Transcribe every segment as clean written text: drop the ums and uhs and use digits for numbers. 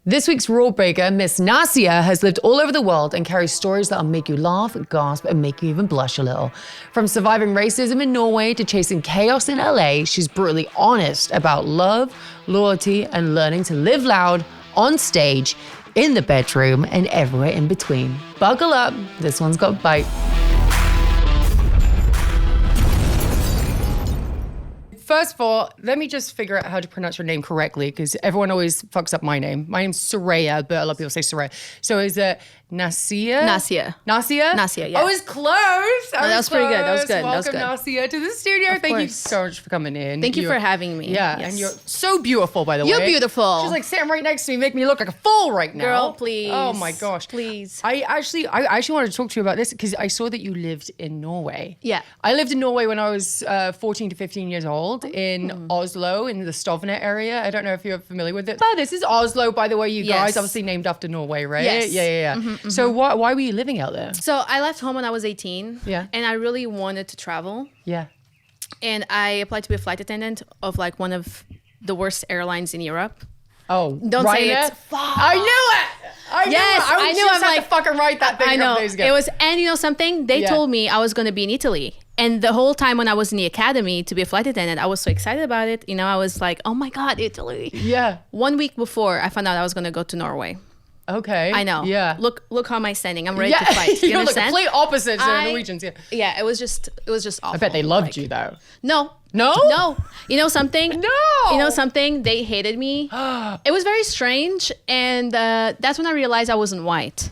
This week's Rulebreaker, Miss Nacya, has lived all over the world and carries stories that'll make you laugh, gasp, and make you even blush a little. From surviving racism in Norway to chasing chaos in LA, she's brutally honest about love, loyalty, and learning to live loud, on stage, in the bedroom, and everywhere in between. Buckle up, this one's got bite. First of all, let me just figure out how to pronounce your name correctly because everyone always fucks up my name. My name's Saraya, but a lot of people say Saraya. So is it Nacya? Nacya. Nacya? Nacya, yeah. I was close. That was pretty good. That was good. Welcome, Nacya, to the studio. Thank you so much for coming in. Thank you for having me. Yeah, yes. and you're so beautiful, by the way. You're beautiful. She's like sitting right next to me, making me look like a fool right now. Girl, please. Oh my gosh. Please. I actually wanted to talk to you about this because I saw that you lived in Norway. Yeah. I lived in Norway when I was 14 to 15 years old in Oslo, in the Stovner area. I don't know if you're familiar with it. But this is Oslo, by the way, you guys. Obviously named after Norway, right? Yes. Yeah. So why were you living out there? So I left home when I was 18. Yeah. And I really wanted to travel. Yeah. And I applied to be a flight attendant of like one of the worst airlines in Europe. Oh, Don't say it. I knew it. I knew it. I'm like, to fucking write that thing. I know. Days ago. It was, and you know something? They told me I was going to be in Italy. And the whole time when I was in the academy to be a flight attendant, I was so excited about it. You know, I was like, oh my God, Italy. Yeah. 1 week before, I found out I was going to go to Norway. Okay. I know. Yeah. Look how am I standing? I'm ready to fight. You You're the understand? complete opposite to Norwegians. Yeah. Yeah, it was just awful. I bet they loved you though. No. You know something? No. You know something? They hated me. It was very strange, and that's when I realized I wasn't white.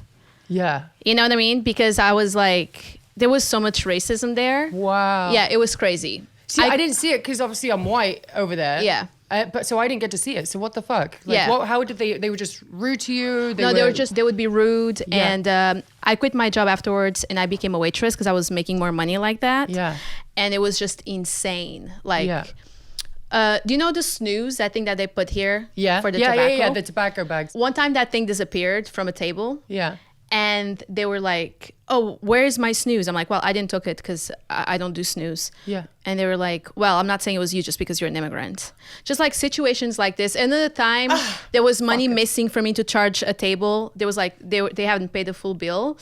Yeah. You know what I mean? Because I was like, there was so much racism there. Wow. Yeah, it was crazy. See, I didn't see it because obviously I'm white over there. Yeah. But so I didn't get to see it. So what the fuck? Like, how did they were just rude to you? They would be rude. Yeah. And I quit my job afterwards and I became a waitress because I was making more money like that. Yeah. And it was just insane. Like, do you know the snooze, that thing that they put here? Yeah. For the tobacco? Yeah, the tobacco bags. One time that thing disappeared from a table. Yeah. And they were like, oh, where's my snooze? I'm like, well, I didn't took it because I don't do snooze. Yeah. And they were like, well, I'm not saying it was you just because you're an immigrant. Just like situations like this. And at the time, there was money missing for me to charge a table. There was like, they hadn't paid the full bill.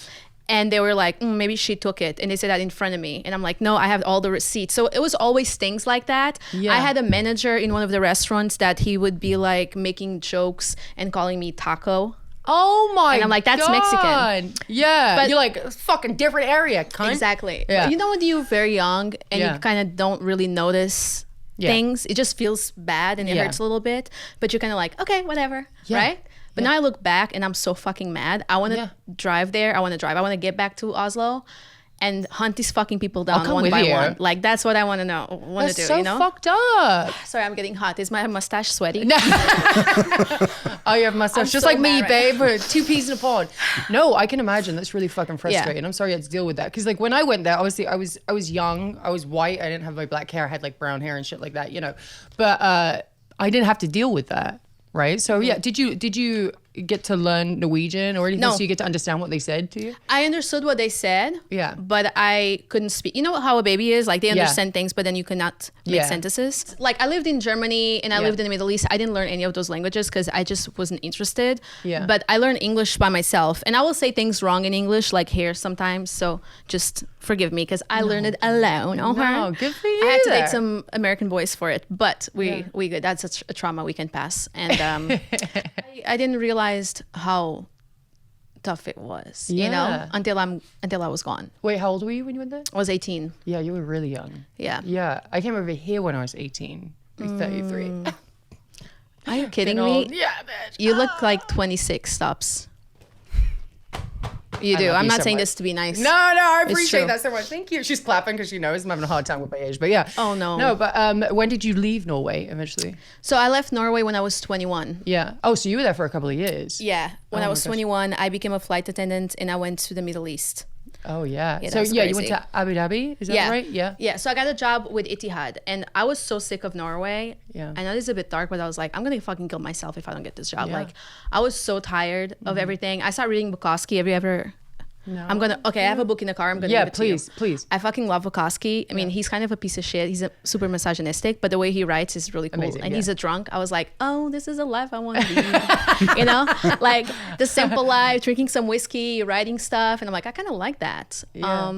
And they were like, maybe she took it. And they said that in front of me. And I'm like, no, I have all the receipts. So it was always things like that. Yeah. I had a manager in one of the restaurants that he would be like making jokes and calling me taco. Oh my God. And I'm like, that's Mexican. Yeah. But you're like, fucking different area, cunt. Exactly. Yeah. But you know when you're very young and you kind of don't really notice things, it just feels bad and it hurts a little bit. But you're kind of like, okay, whatever. Right? But now I look back and I'm so fucking mad. I want to drive there. I want to get back to Oslo and hunt these fucking people down one by one. Like, that's what I want to know. That's so fucked up. Sorry, I'm getting hot. Is my mustache sweaty? No. Oh, you have a mustache. Just so like me, babe. We're 2 peas in a pod. No, I can imagine. That's really fucking frustrating. I'm sorry you had to deal with that. Because like when I went there, obviously I was young. I was white. I didn't have my black hair. I had like brown hair and shit like that, you know. But I didn't have to deal with that. Right. So yeah, did you get to learn Norwegian or anything? No. So you get to understand what they said to you? I understood what they said. Yeah. But I couldn't speak. You know how a baby is? Like they understand things, but then you cannot make sentences. Like I lived in Germany and I lived in the Middle East. I didn't learn any of those languages because I just wasn't interested. Yeah. But I learned English by myself. And I will say things wrong in English, like here sometimes. So just forgive me because I learned it alone. No, good for you. I had to date some American boys for it. But we good. That's a trauma we can pass. And I didn't realize how tough it was, you know, until I was gone. Wait, how old were you when you went there? I was 18. Yeah, you were really young. Yeah. Yeah, I came over here when I was 18. I'm 33. Are you kidding me? Yeah, bitch. You look like 26 stops. You do. I'm not saying this to be nice. No, I appreciate that so much. Thank you. She's clapping because she knows I'm having a hard time with my age. But yeah. Oh, no. No, but when did you leave Norway eventually? So I left Norway when I was 21. Yeah. Oh, so you were there for a couple of years. Yeah. When I was 21, I became a flight attendant and I went to the Middle East. Oh, yeah. Yeah, so that's you crazy. went to Abu Dhabi? Is that right? Yeah. Yeah. So I got a job with Etihad and I was so sick of Norway. Yeah. I know this is a bit dark, but I was like, I'm going to fucking kill myself if I don't get this job. Like, I was so tired of everything. I started reading Bukowski. Have you ever No. I have a book in the car. I'm going to give it to you. Please. I fucking love Bukowski. I mean, he's kind of a piece of shit. He's super misogynistic, but the way he writes is really cool. Amazing, and he's a drunk. I was like, oh, this is a life I want to lead. You know, like the simple life, drinking some whiskey, writing stuff. And I'm like, I kind of like that. Yeah.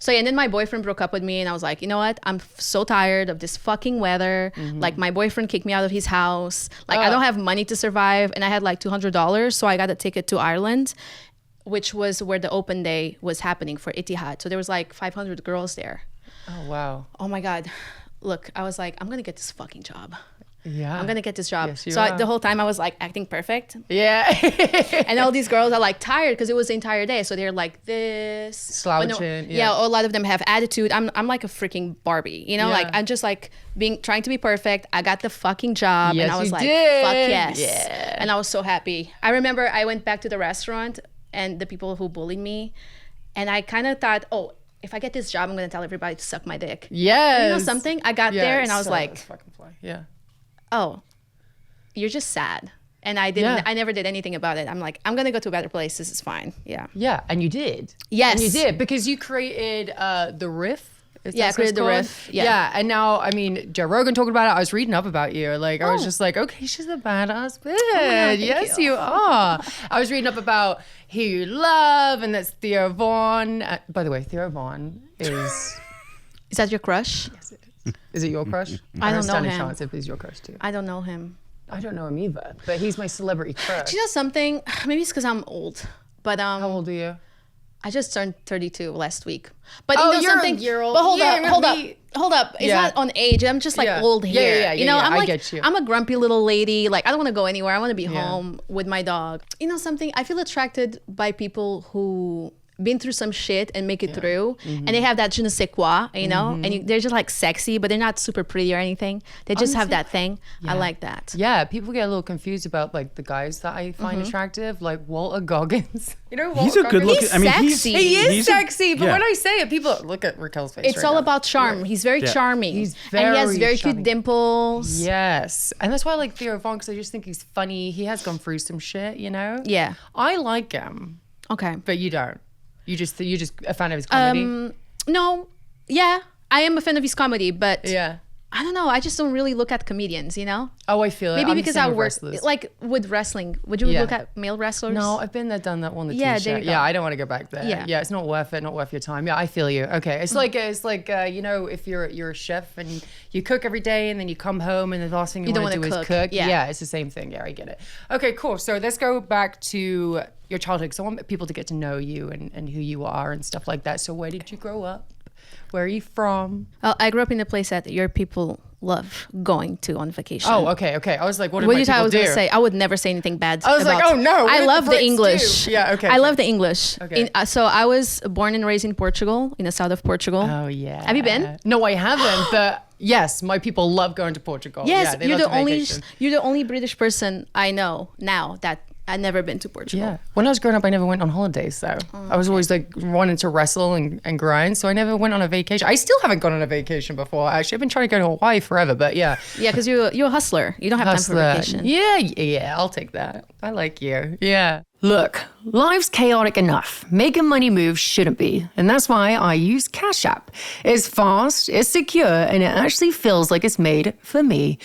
And then my boyfriend broke up with me and I was like, you know what? I'm so tired of this fucking weather. Like my boyfriend kicked me out of his house. Like I don't have money to survive. And I had like $200. So I got a ticket to Ireland, which was where the open day was happening for Etihad. So there was like 500 girls there. Oh, wow. Oh my God. Look, I was like, I'm going to get this fucking job. Yeah. I'm going to get this job. Yes, you so are. the whole time I was like acting perfect. Yeah. And all these girls are like tired because it was the entire day. So they're like this. Slouching. Yeah, a lot of them have attitude. I'm like a freaking Barbie, you know? Yeah. Like I'm just like trying to be perfect. I got the fucking job. Yes, and I was you like, did. fuck yes. Yeah. And I was so happy. I remember I went back to the restaurant and the people who bullied me. And I kind of thought, oh, if I get this job, I'm going to tell everybody to suck my dick. Yes. You know something? I got there and I was like, fucking fly. Yeah. oh, you're just sad. And I never did anything about it. I'm like, I'm going to go to a better place. This is fine. Yeah. Yeah. And you did. Yes. And you did because you created the riff. I created the riff. Yeah. And now, I mean, Joe Rogan talking about it. I was reading up about you. Like, I was just like, okay, she's a badass bitch. Yes, you are. I was reading up about Who You Love, and that's Theo Vaughn. By the way, Theo Vaughn is... Is that your crush? Yes, it is. Is it your crush? I don't know stand a him. chance if it's your crush too. I don't know him. I don't know him either, but he's my celebrity crush. Do you know something? Maybe it's because I'm old. But How old are you? I just turned 32 last week. But Oh, you know you're something? a year old. But hold Yeah, up. It's Yeah. not on age. I'm just like Yeah. old Yeah, here. yeah, you know, yeah, I'm I like, get you. I'm a grumpy little lady. Like, I don't want to go anywhere. I want to be Yeah. home with my dog. You know something? I feel attracted by people who been through some shit and make it through, and they have that je ne sais quoi, you know, and they're just like sexy, but they're not super pretty or anything. They just have that thing. I like that. Yeah, people get a little confused about like the guys that I find attractive, like Walter Goggins. You know, Walter He's a good Goggins? looking. I mean, sexy. He is he's sexy, but yeah. when I say it, people look at Raquel's face. It's right all now. about charm. He's very Yeah. charming. He's and he has very very charming. cute dimples. Yes, and that's why I like Theo Vaughn, because I just think he's funny. He has gone through some shit, you know. Yeah. I like him, Okay. but you don't. You just a fan of his comedy. No. Yeah. I am a fan of his comedy, but Yeah. I don't know. I just don't really look at comedians, you know? Oh, I feel it. Maybe I'm the because same I with work wrestlers. like with wrestling. Would you Yeah. look at male wrestlers? No, I've been there, done that one. Yeah, there you go. Yeah, I don't want to go back there. Yeah. Yeah, it's not worth it. Not worth your time. Yeah, I feel you. Okay, it's like you know, if you're a chef and you cook every day and then you come home and the last thing you don't want to do wanna is cook. cook. Yeah. Yeah, it's the same thing. Yeah, I get it. Okay, cool. So let's go back to your childhood, because I want people to get to know you and who you are and stuff like that. So where did you grow up? Where are you from? Well, I grew up in a place that your people love going to on vacation. Oh, okay. I was like, what did What my you thought I people was do? going to say? I would never say anything bad. I was like, about- oh, no, what I did love the the Brits English. do? Yeah, okay, I okay. love the English. Okay. So I was born and raised in Portugal, in the south of Portugal. Oh yeah. Have you been? No, I haven't. But yes, my people love going to Portugal. Yes, Yeah, they you're love the to only vacation. you're the only British person I know now that I've never been to Portugal. Yeah. When I was growing up, I never went on holidays, though. I was always like wanting to wrestle and grind, so I never went on a vacation. I still haven't gone on a vacation before. Actually, I've been trying to go to Hawaii forever, but yeah. Yeah, because you're a hustler. You don't have time for vacation. Yeah, I'll take that. I like you. Yeah. Look, life's chaotic enough. Making money move shouldn't be. And that's why I use Cash App. It's fast, it's secure, and it actually feels like it's made for me.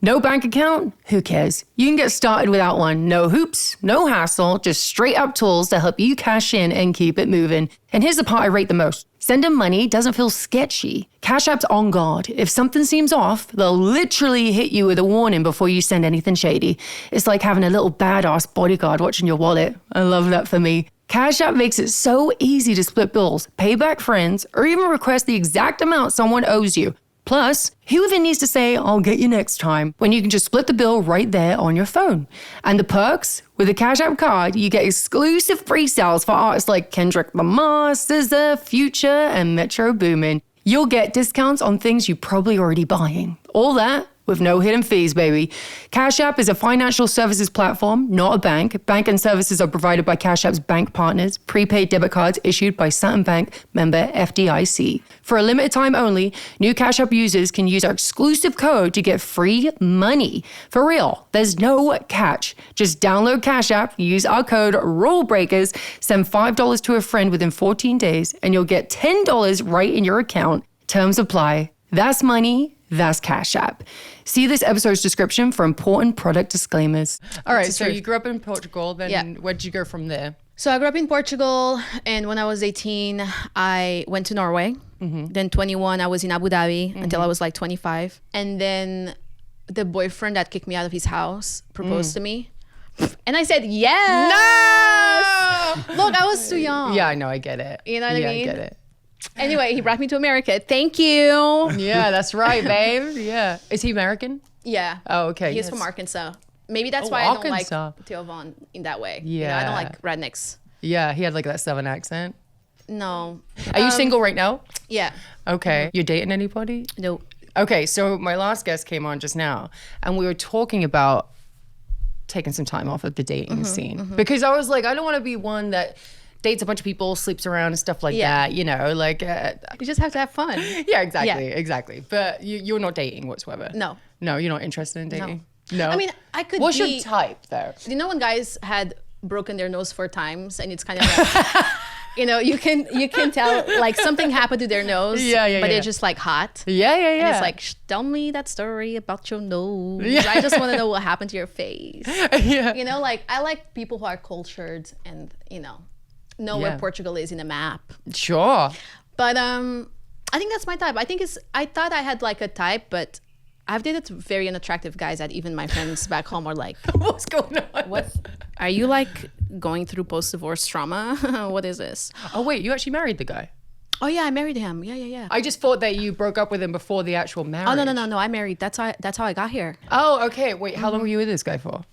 No bank account? Who cares? You can get started without one. No hoops, no hassle, just straight up tools to help you cash in and keep it moving. And here's the part I rate the most. Sending money doesn't feel sketchy. Cash App's on guard. If something seems off, they'll literally hit you with a warning before you send anything shady. It's like having a little badass bodyguard watching your wallet. I love that for me. Cash App makes it so easy to split bills, pay back friends, or even request the exact amount someone owes you. Plus, who even needs to say, I'll get you next time, when you can just split the bill right there on your phone? And the perks? With a Cash App card, you get exclusive free sales for artists like Kendrick Lamar, SZA, Future, and Metro Boomin. You'll get discounts on things you're probably already buying. All that with no hidden fees, baby. Cash App is a financial services platform, not a bank. Banking services are provided by Cash App's bank partners, prepaid debit cards issued by Sutton Bank, member FDIC. For a limited time only, new Cash App users can use our exclusive code to get free money. For real, there's no catch. Just download Cash App, use our code Rulebreakers, send $5 to a friend within 14 days, and you'll get $10 right in your account. Terms apply. That's money. That's Cash App. See this episode's description for important product disclaimers. All right, so you grew up in Portugal, then where'd you go from there? So I grew up in Portugal, and when I was 18, I went to Norway. Then 21, I was in Abu Dhabi until I was like 25. And then the boyfriend that kicked me out of his house proposed to me. And I said, yes! No! Look, I was too young. Yeah, I know, I get it. You know what I mean? Yeah, I get it. Anyway, he brought me to America. Thank you. Yeah, that's right, babe. Yeah. Is he American? Yeah. Oh, okay. He's from Arkansas. Maybe that's why I don't like Theo Von in that way. Yeah. You know, I don't like rednecks. Yeah, he had like that Southern accent. No. Are you single right now? Yeah. Okay. You're dating anybody? No. Okay, so my last guest came on just now, and we were talking about taking some time off of the dating scene. Because I was like, I don't want to be one that dates a bunch of people, sleeps around and stuff like that, you know, like... you just have to have fun. Yeah, exactly. But you're not dating whatsoever? No. No, you're not interested in dating? No. I mean, I could What's your type, though? You know when guys had broken their nose 4 times and it's kind of like... You know, you can tell like something happened to their nose, but they're just like hot. Yeah. And it's like, tell me that story about your nose. Yeah. I just want to know what happened to your face. Yeah. You know, like I like people who are cultured and, you know where Portugal is in a map. Sure. But I think that's my type. I thought I had like a type, but I've dated very unattractive guys that even my friends back home are like, what's going on? Are you like going through post-divorce trauma? What is this? Oh wait, you actually married the guy? Oh yeah, I married him. Yeah. I just thought that you broke up with him before the actual marriage. Oh no, I married. That's how I got here. Oh, okay. Wait, how long were you with this guy for?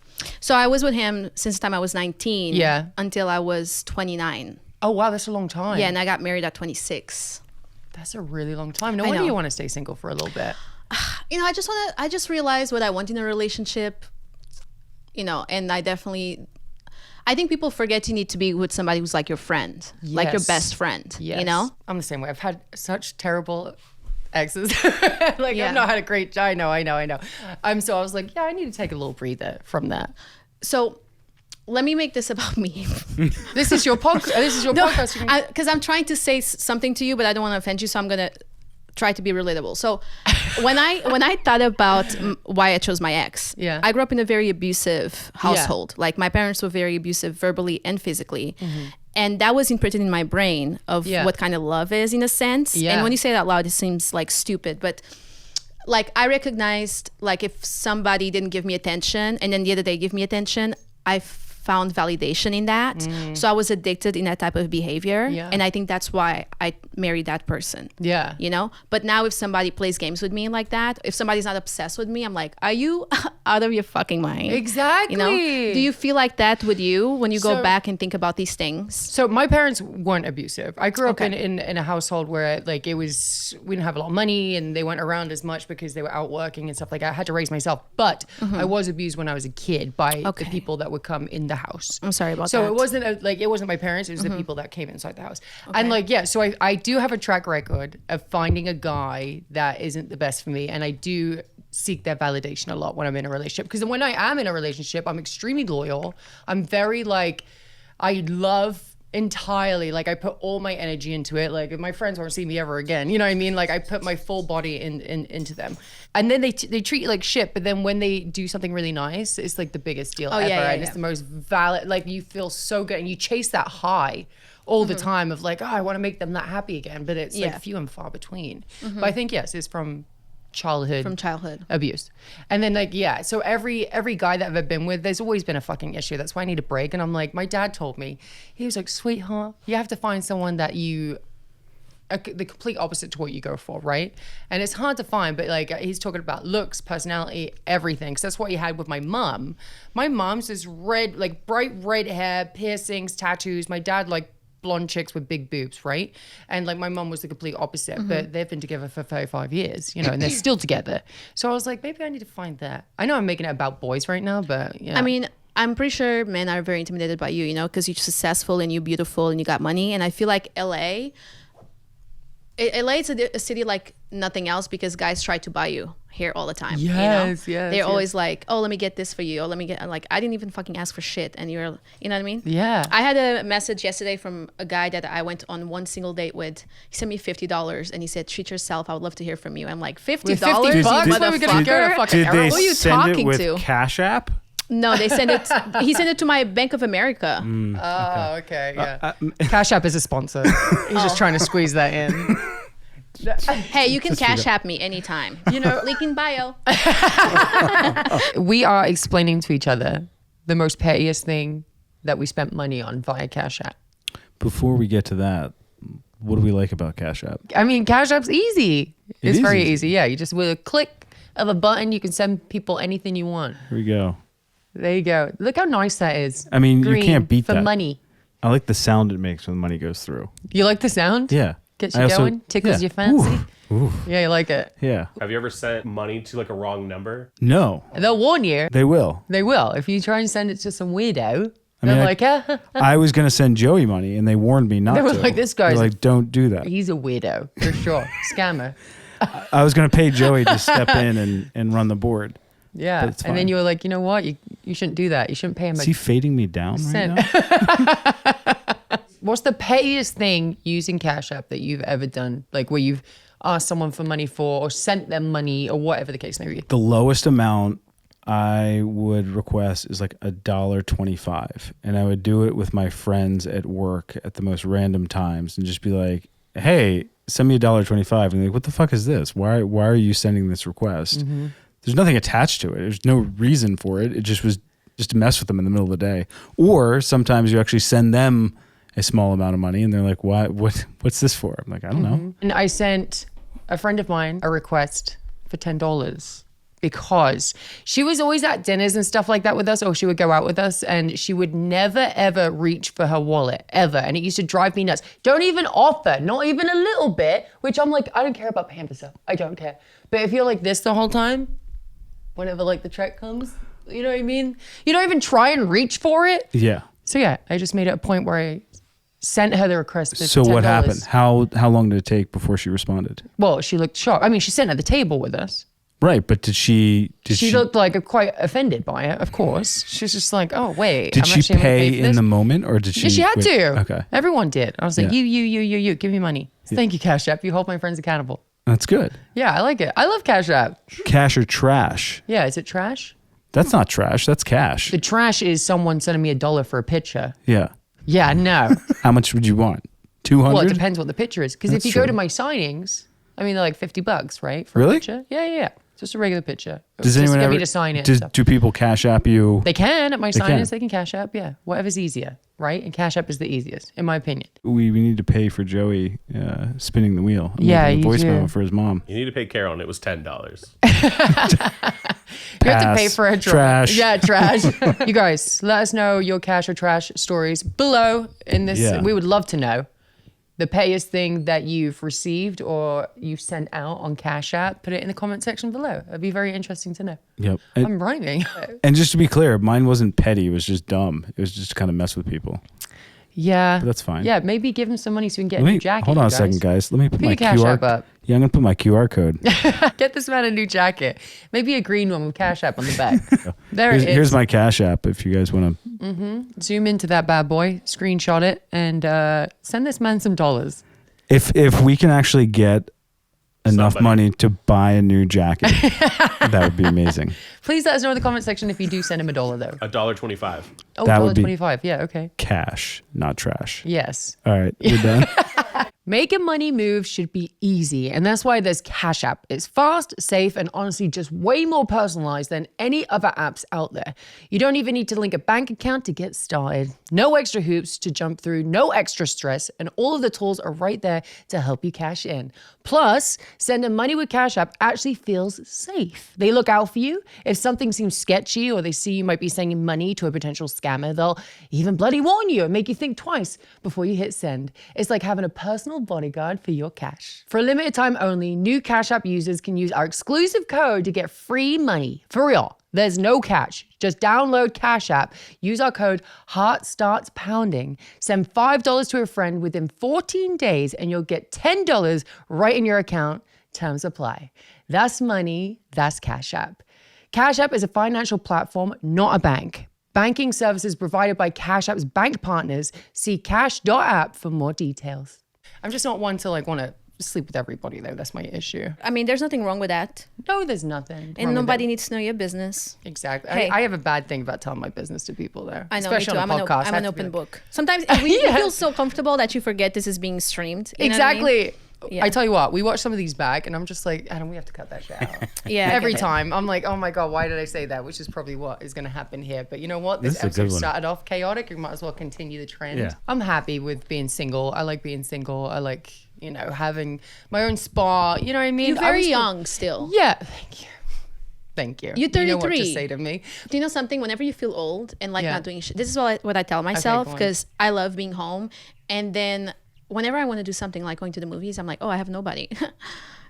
So I was with him since the time I was 19. Yeah. Until I was 29. Oh wow, that's a long time. Yeah, and I got married at 26. That's a really long time. No wonder you want to stay single for a little bit. You know, I just realized what I want in a relationship, you know, and I think people forget you need to be with somebody who's like your friend, like your best friend, you know? I'm the same way. I've had such terrible exes. I've not had a great, I know. So I was like, I need to take a little breather from that. So let me make this about me. This is your podcast. Because I'm trying to say something to you, but I don't want to offend you. So I'm going to try to be relatable. So when I thought about why I chose my ex, I grew up in a very abusive household. Like my parents were very abusive verbally and physically. And that was imprinted in my brain of what kind of love is in a sense. And when you say it out loud, it seems like stupid, but like I recognized like if somebody didn't give me attention and then the other day give me attention, I found validation in that. So I was addicted in that type of behavior. And I think that's why I married that person. Yeah. You know? But now if somebody plays games with me like that, if somebody's not obsessed with me, I'm like, are you out of your fucking mind? Exactly. You know? Do you feel like that with you when you go back and think about these things? So my parents weren't abusive. I grew up in a household where like we didn't have a lot of money and they weren't around as much because they were out working and stuff like that. I had to raise myself. But I was abused when I was a kid by the people that would come in the house. I'm sorry about that. So it wasn't my parents, it was the people that came inside the house. And so I do have a track record of finding a guy that isn't the best for me, and I do seek that validation a lot when I'm in a relationship, because when I am in a relationship, I'm extremely loyal. I'm very I love entirely, I put all my energy into it. Like if my friends won't see me ever again, you know what I mean? Like I put my full body into them, and then they treat you like shit. But then when they do something really nice, it's like the biggest deal ever, and it's the most valid. Like you feel so good, and you chase that high all the time of I want to make them that happy again. But it's few and far between. But I think it's from childhood abuse. And then so every guy that I've ever been with, there's always been a fucking issue. That's why I need a break. And I'm like, my dad told me, he was like, sweetheart, you have to find someone that the complete opposite to what you go for, right? And it's hard to find, but he's talking about looks, personality, everything. So that's what he had with my mom. My mom's this bright red hair, piercings, tattoos. My dad blonde chicks with big boobs, right? And like my mom was the complete opposite, but they've been together for 35 years, you know, and they're still together. So I was like, maybe I need to find that. I know I'm making it about boys right now, but yeah. I mean, I'm pretty sure men are very intimidated by you, you know, because you're successful and you're beautiful and you got money. And I feel like LA is a city like nothing else because guys try to buy you here all the time. Yes, you know? They're always like, oh, let me get this for you. Oh, let me get, like, I didn't even fucking ask for shit. And you're, you know what I mean? Yeah. I had a message yesterday from a guy that I went on one single date with. He sent me $50 and he said, treat yourself. I would love to hear from you. I'm like, $50? With $50 where we gonna go? Did they Who are you send it talking with to? Cash App? No, they sent it. He sent it to my Bank of America. Oh, okay. Yeah. Cash App is a sponsor. He's just trying to squeeze that in. Hey, you can Cash App me anytime. You know, link in bio. We are explaining to each other the most pettiest thing that we spent money on via Cash App. Before we get to that, what do we like about Cash App? I mean, Cash App's easy. It's is very easy. easy. Yeah, you just with a click of a button, you can send people anything you want. Here we go. There you go. Look how nice that is. I mean, Green you can't beat for that. money. I like the sound it makes when money goes through. You like the sound? Yeah. Gets I you also- going? Tickles yeah. your fancy? Ooh. Yeah, you like it. Yeah. Have you ever sent money to like a wrong number? No, They'll warn you. they will. They will. If you try and send it to some weirdo, I mean, they're like, I was going to send Joey money and they warned me not They were to. like, this guy's- They're like, don't do that. he's a weirdo for sure. Scammer. I was going to pay Joey to step in and run the board. Yeah. But it's And then fine. you were like, you know what? You shouldn't do that. You shouldn't pay him Is a he fading me down right cent. now? What's the pettiest thing using Cash App that you've ever done? Like where you've asked someone for money for or sent them money or whatever the case may be. The lowest amount I would request is like $1.25, and I would do it with my friends at work at the most random times and just be like, hey, send me $1.25. And they're like, what the fuck is this? Why are you sending this request? Mm-hmm. There's nothing attached to it. There's no reason for it. It just was just to mess with them in the middle of the day. Or sometimes you actually send them a small amount of money and they're like, what's this for? I'm like, I don't know. And I sent a friend of mine a request for $10 because she was always at dinners and stuff like that with us, or she would go out with us and she would never ever reach for her wallet ever. And it used to drive me nuts. Don't even offer, not even a little bit, which I'm like, I don't care about paying for stuff. I don't care. But if you're like this the whole time, whenever like the check comes, you know what I mean? You don't even try and reach for it. Yeah. So yeah, I just made it a point where I sent her the request for So $10. what happened? How long did it take before she responded? Well, she looked shocked. I mean, she sat at the table with us. Right, but did she She looked like quite offended by it, of course. She's just like, oh, wait. did I'm she actually gonna pay for in this? the moment, or did she? Yeah, she had wait? to. Okay, Everyone did. I was like, Yeah. you, give me money. Thank you, Cash App. You hold my friends accountable. that's good. Yeah, I like it. I love Cash App. Cash or trash? Yeah, is it trash? That's not trash. That's cash. The trash is someone sending me $1 for a picture. Yeah. Yeah, no. How much would you want? 200? Well, it depends what the picture is. Because if That's you go true. to my signings, I mean, they're like $50, right? For Really? a picture. Yeah. Just a regular picture. Does just anyone get ever me to sign it. and stuff. do people Cash App you? They can at my can. signings. They can Cash App. Yeah, whatever's easier, right? And Cash App is the easiest, in my opinion. We need to pay for Joey spinning the wheel. I'm Yeah, leaving a you voicemail do. for his mom. You need to pay Carol, and it was $10. You have to pay Pass. for a drink. Trash. Yeah, trash. You guys, let us know your cash or trash stories below in this. Yeah. We would love to know the pettiest thing that you've received or you've sent out on Cash App. Put it in the comment section below. It'd be very interesting to know. Yep. I'm rhyming. And just to be clear, mine wasn't petty. It was just dumb. It was just to kind of mess with people. Yeah. But that's fine. Yeah, maybe give him some money so we can get a Let new me jacket. hold on you a second, guys. Let me put Put my your Cash QR. App up. Yeah, I'm gonna put my QR code. Get this man a new jacket. Maybe a green one with Cash App on the back. There it is. Here's my Cash App if you guys want to. Zoom into that bad boy, screenshot it, and send this man some dollars. If we can actually get enough Somebody. money to buy a new jacket, that would be amazing. Please let us know in the comment section if you do send him $1 though. $1.25. Oh, That would be- $1.25. Yeah, okay. Cash, not trash. Yes. All right, we're done. Making money move should be easy, and that's why there's Cash App. It's fast, safe, and honestly just way more personalized than any other apps out there. You don't even need to link a bank account to get started. No extra hoops to jump through, no extra stress, and all of the tools are right there to help you cash in. Plus, sending money with Cash App actually feels safe. They look out for you. If something seems sketchy or they see you might be sending money to a potential scammer, they'll even bloody warn you and make you think twice before you hit send. It's like having a personal bodyguard for your cash. For a limited time only, new Cash App users can use our exclusive code to get free money. For real, there's no catch. Just download Cash App, use our code HEARTSTARTSPOUNDING, send $5 to a friend within 14 days, and you'll get $10 right in your account. Terms apply. That's money, that's Cash App. Cash App is a financial platform, not a bank. Banking services provided by Cash App's bank partners. See cash.app for more details. I'm just not one to want to sleep with everybody though. That's my issue. I mean, there's nothing wrong with that. No, there's nothing. And nobody needs to know your business. Exactly. Hey. I have a bad thing about telling my business to people though. I know, especially me too. on a podcast. I'm an open book. Sometimes you feel so comfortable that you forget this is being streamed. You know what I mean? Exactly. Yeah. I tell you what, we watch some of these back and I'm just like, Adam, we have to cut that shit out. Yeah. I Every get it. time. I'm like, oh my God, why did I say that? Which is probably what is going to happen here. But you know what? This This is a good episode one. started off chaotic. We might as well continue the trend. Yeah. I'm happy with being single. I like being single. I like, having my own spa. You know what I mean? You're very I was- young still. Yeah. Thank you. Thank you. You're You know what to 33. say to me. Do you know something? Whenever you feel old and Yeah. not doing shit, this is what I tell myself go on. because I love being home. And then whenever I want to do something like going to the movies, I'm like, oh, I have nobody.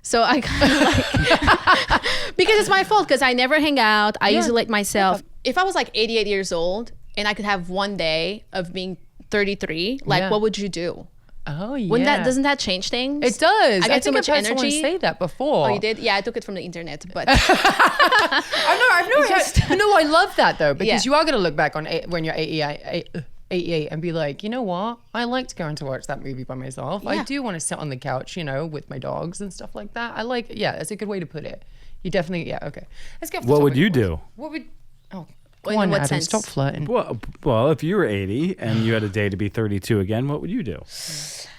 So I kind of like, because it's my fault because I never hang out. I isolate myself. If I was like 88 years old and I could have one day of being 33, Yeah. what would you do? Oh, yeah. Doesn't that change things? It does. I get so think much I've heard someone energy. say that before. Oh, you did? Yeah, I took it from the internet, but I've never heard. No, I love that though because Yeah. you are going to look back on when you're 88 and be like, you know what? I liked going to watch that movie by myself. I Yeah. do want to sit on the couch, with my dogs and stuff like that. That's a good way to put it. You definitely, okay. Let's get. What would you do? What would? Oh, In go on, what Adam. sense? Stop flirting. Well, if you were 80 and you had a day to be 32 again, what would you do?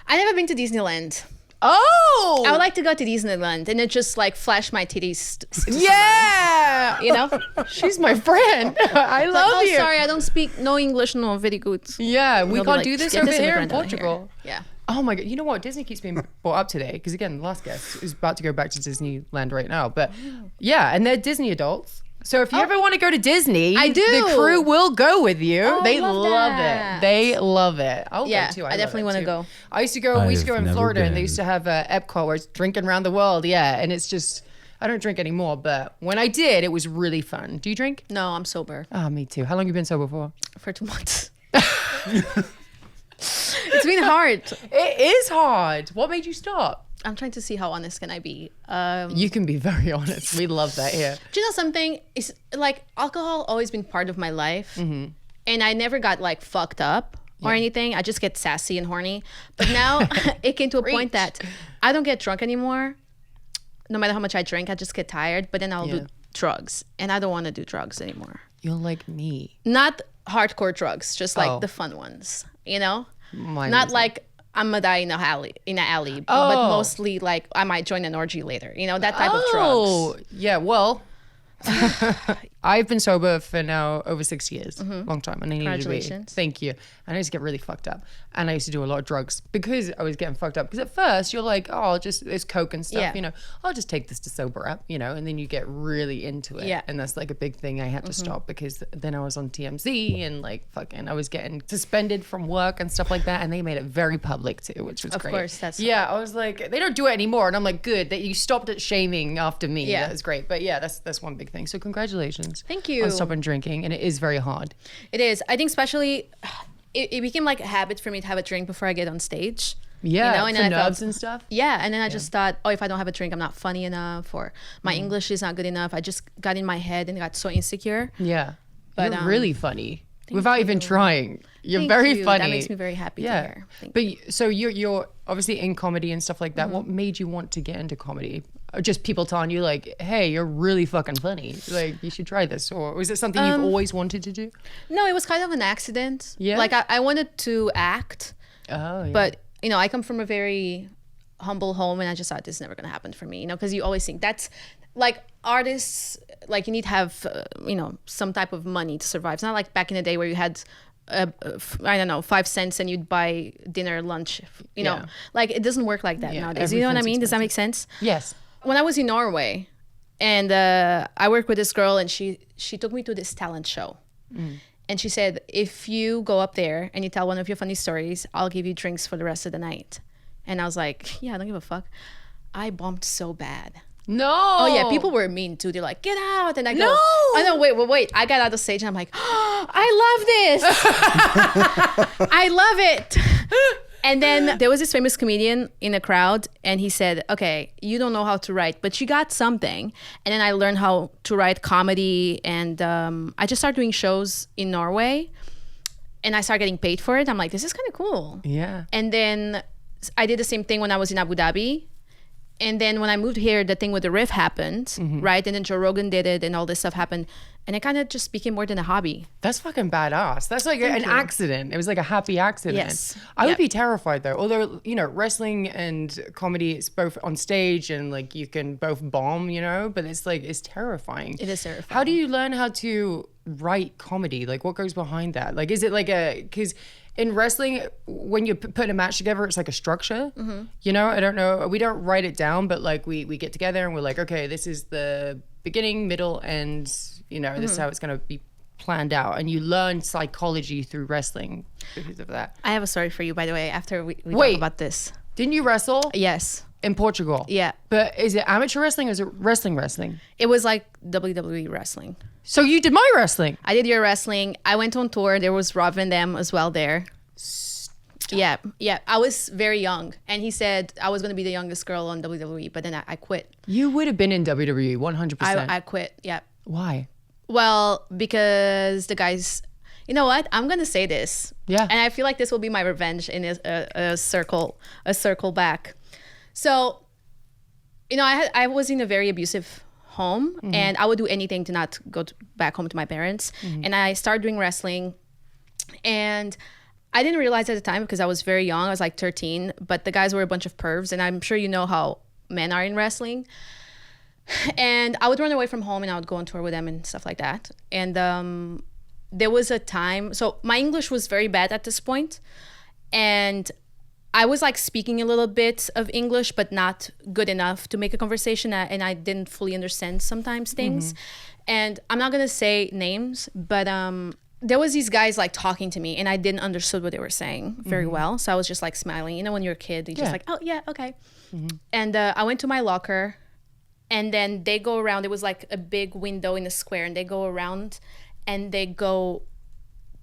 I never been to Disneyland. Oh, I would like to go to Disneyland and then just like flash my titties. yeah. You know? She's my friend. I love oh, you. sorry, I don't speak no English, no, very good. Yeah, we They'll be can't like, do this "Get over this here in immigrant out of here." Portugal. Yeah. Oh my God. You know what? Disney keeps being brought up today because, again, the last guest is about to go back to Disneyland right now. But yeah, and they're Disney adults. So if you ever want to go to Disney, I do. the crew will go with you. Oh, I they love love that. it. They love it. I'll Yeah, go too. I love definitely it wanna too. go. I used to go, we used to go I've in never Florida and they been. used to have Epcot where it's drinking around the world. Yeah. And it's just, I don't drink anymore. But when I did, it was really fun. Do you drink? No, I'm sober Oh, me too. How long have you been sober for? for 2 months. It's been hard. It is hard. What made you stop? I'm trying to see how honest can I be. You can be very honest. We love that here. Do you know something? It's like alcohol always been part of my life, and I never got like fucked up or anything. I just get sassy and horny. But now it came to a point that I don't get drunk anymore. No matter how much I drink, I just get tired. But then I'll Yeah. do drugs, and I don't want to do drugs anymore. You're like me. Not hardcore drugs, just like Oh. the fun ones. You know, Mine not is like I'm gonna die in an alley, but Oh. mostly like I might join an orgy later. You know, that type of drugs. Oh, yeah. Well, I've been sober for now over 6 years. Long time. And I needed to be. Congratulations. Thank you. And I used to get really fucked up. And I used to do a lot of drugs because I was getting fucked up. Because at first you're like, oh, it's coke and stuff, Yeah. I'll just take this to sober up, and then you get really into it. Yeah. And that's like a big thing I had to stop because then I was on TMZ and like fucking, I was getting suspended from work and stuff like that. And they made it very public too, which was Of great. course, that's- Yeah, I was like, they don't do it anymore. And I'm like, good that you stopped at shaming after me. Yeah. That was great. But yeah, that's one big thing. So congratulations. Thank you. On stopping drinking. And it is very hard. It is. I think especially it became like a habit for me to have a drink before I get on stage. Yeah, and for then I nerves felt, and stuff. Yeah, and then I just thought, oh, if I don't have a drink, I'm not funny enough, or my English is not good enough. I just got in my head and got so insecure. Yeah. But, You're really funny without even trying. You're very you. funny. That makes me very happy to hear. Thank But so you're obviously in comedy and stuff like that. What made you want to get into comedy? Or just people telling you like, hey, you're really fucking funny. Like you should try this. Or was it something you've always wanted to do? No, it was kind of an accident. Yeah? Like I wanted to act, Oh, yeah. but I come from a very humble home, and I just thought this is never going to happen for me, because you always think that's like artists, like you need to have, some type of money to survive. It's not like back in the day where you had, I don't know, 5 cents and you'd buy dinner, lunch, know, like it doesn't work like that nowadays. You know what I mean? Does that make sense? Yes. When I was in Norway, and I worked with this girl, and she took me to this talent show. And she said, if you go up there and you tell one of your funny stories, I'll give you drinks for the rest of the night. And I was like, yeah, I don't give a fuck. I bombed so bad. No. Oh yeah, people were mean too. They're like, get out. And I go, No. oh no, wait. I got out of the stage and I'm like, oh, I love this. I love it. And then there was this famous comedian in the crowd, and he said, okay, you don't know how to write, but you got something. And then I learned how to write comedy, and I just started doing shows in Norway, and I started getting paid for it. I'm like, this is kind of cool. Yeah. And then I did the same thing when I was in Abu Dhabi. And then when I moved here, the thing with the riff happened, right? And then Joe Rogan did it, and all this stuff happened. And it kind of just became more than a hobby. That's fucking badass. That's like an accident. It was like a happy accident. Yes. I would be terrified though. Although, wrestling and comedy, it's both on stage and like you can both bomb, but it's like, it's terrifying. It is terrifying. How do you learn how to write comedy? Like what goes behind that? Like, is it like because in wrestling, when you put a match together, it's like a structure. I don't know. We don't write it down, but like we get together and we're like, okay, this is the beginning, middle, and this is how it's going to be planned out. And you learn psychology through wrestling because of that. I have a story for you, by the way, after we Wait. talk about this. Didn't you wrestle? Yes. In Portugal? Yeah. But is it amateur wrestling or is it wrestling? It was like WWE wrestling. So you did my wrestling? I did your wrestling. I went on tour. There was Rob Van Dam as well there. Yeah. I was very young. And he said I was going to be the youngest girl on WWE, but then I quit. You would have been in WWE 100%. I quit. Yeah. Why? Well, because the guys, you know what? I'm going to say this. Yeah. And I feel like this will be my revenge in a circle back. So, I was in a very abusive home, and I would do anything to not go back home to my parents. And I started doing wrestling, and I didn't realize at the time because I was very young. I was like 13, but the guys were a bunch of pervs, and I'm sure you know how men are in wrestling. And I would run away from home, and I would go on tour with them and stuff like that. And there was a time, so my English was very bad at this point, and I was like speaking a little bit of English, but not good enough to make a conversation, and I didn't fully understand sometimes things. And I'm not gonna say names, but there was these guys like talking to me, and I didn't understood what they were saying very well. So I was just like smiling. When you're a kid, you're just like, oh yeah, okay. And I went to my locker, and then they go around. It was like a big window in the square, and they go around, and they go